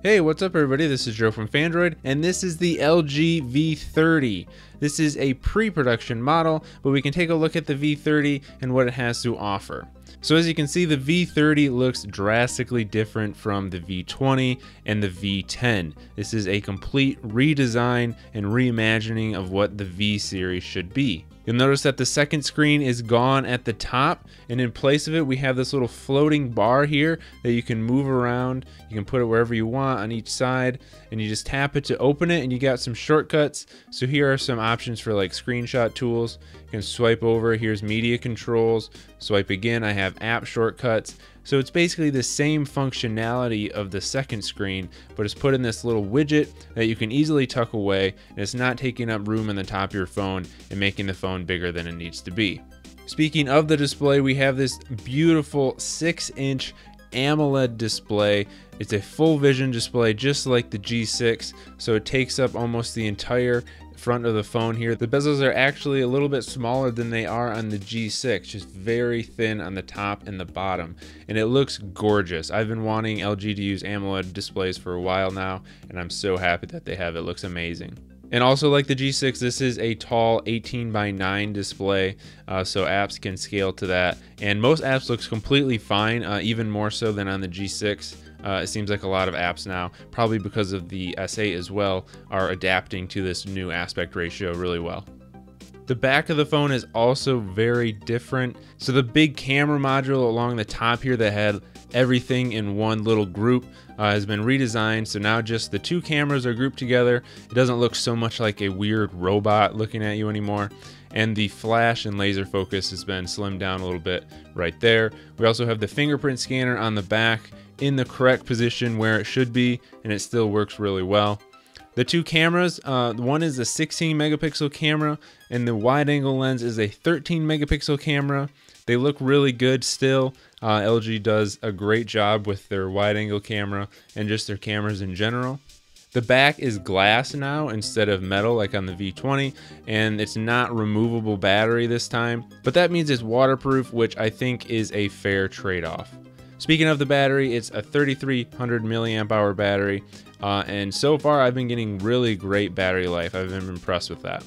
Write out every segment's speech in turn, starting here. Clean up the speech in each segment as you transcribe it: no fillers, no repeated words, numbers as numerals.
Hey, what's up everybody? This is Joe from Phandroid, and this is the LG V30. This is a pre-production model, but we can take a look at the V30 and what it has to offer. So as you can see, the V30 looks drastically different from the V20 and the V10. This is a complete redesign and reimagining of what the V series should be. You'll notice that the second screen is gone at the top, and in place of it we have this little floating bar here that you can move around. You can put it wherever you want on each side, and you just tap it to open it, and you got some shortcuts. So here are some options for like screenshot tools. You can swipe over, here's media controls, swipe again, I have app shortcuts. So it's basically the same functionality of the second screen, but it's put in this little widget that you can easily tuck away, and it's not taking up room in the top of your phone and making the phone bigger than it needs to be. Speaking of the display, we have this beautiful 6-inch Amoled display. It's a full vision display just like the G6, so it takes up almost the entire front of the phone here. The bezels are actually a little bit smaller than they are on the G6, just very thin on the top and the bottom, and it looks gorgeous. I've been wanting LG to use AMOLED displays for a while now, and I'm so happy that they have it. It looks amazing. And also like the G6, this is a tall 18:9 display, so apps can scale to that. And most apps looks completely fine, even more so than on the G6. It seems like a lot of apps now, probably because of the S8 as well, are adapting to this new aspect ratio really well. The back of the phone is also very different. So the big camera module along the top here that had everything in one little group has been redesigned, so now just the two cameras are grouped together. It doesn't look so much like a weird robot looking at you anymore. And the flash and laser focus has been slimmed down a little bit right there. We also have the fingerprint scanner on the back in the correct position where it should be, and it still works really well. The two cameras, one is a 16 megapixel camera and the wide angle lens is a 13 megapixel camera. They look really good still. LG does a great job with their wide angle camera and just their cameras in general. The back is glass now instead of metal like on the V20, and it's not removable battery this time, but that means it's waterproof, which I think is a fair trade-off. Speaking of the battery, it's a 3300 milliamp hour battery, and so far I've been getting really great battery life. I've been impressed with that.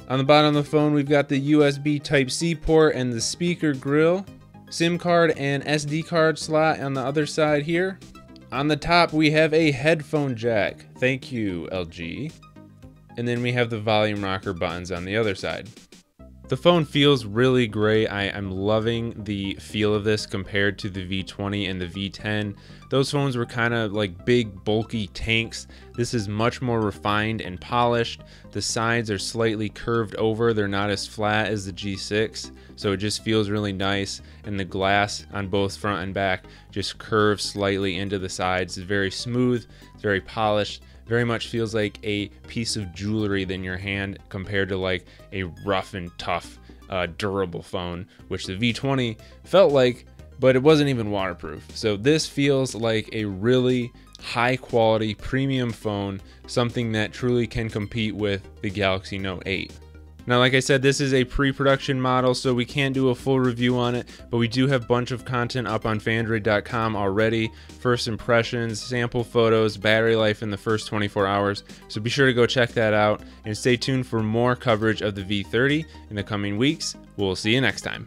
On the bottom of the phone, we've got the USB Type-C port and the speaker grill, SIM card and SD card slot on the other side here. On the top, we have a headphone jack. Thank you, LG. And then we have the volume rocker buttons on the other side. The phone feels really great. I'm loving the feel of this compared to the V20 and the V10. Those phones were kind of like big, bulky tanks. This is much more refined and polished. The sides are slightly curved over. They're not as flat as the G6, so it just feels really nice. And the glass on both front and back just curves slightly into the sides. It's very smooth, it's very polished. Very much feels like a piece of jewelry in your hand compared to like a rough and tough, durable phone, which the V20 felt like, but it wasn't even waterproof. So this feels like a really high quality premium phone, something that truly can compete with the Galaxy Note 8. Now, like I said, this is a pre-production model, so we can't do a full review on it, but we do have a bunch of content up on Phandroid.com already. First impressions, sample photos, battery life in the first 24 hours. So be sure to go check that out and stay tuned for more coverage of the V30 in the coming weeks. We'll see you next time.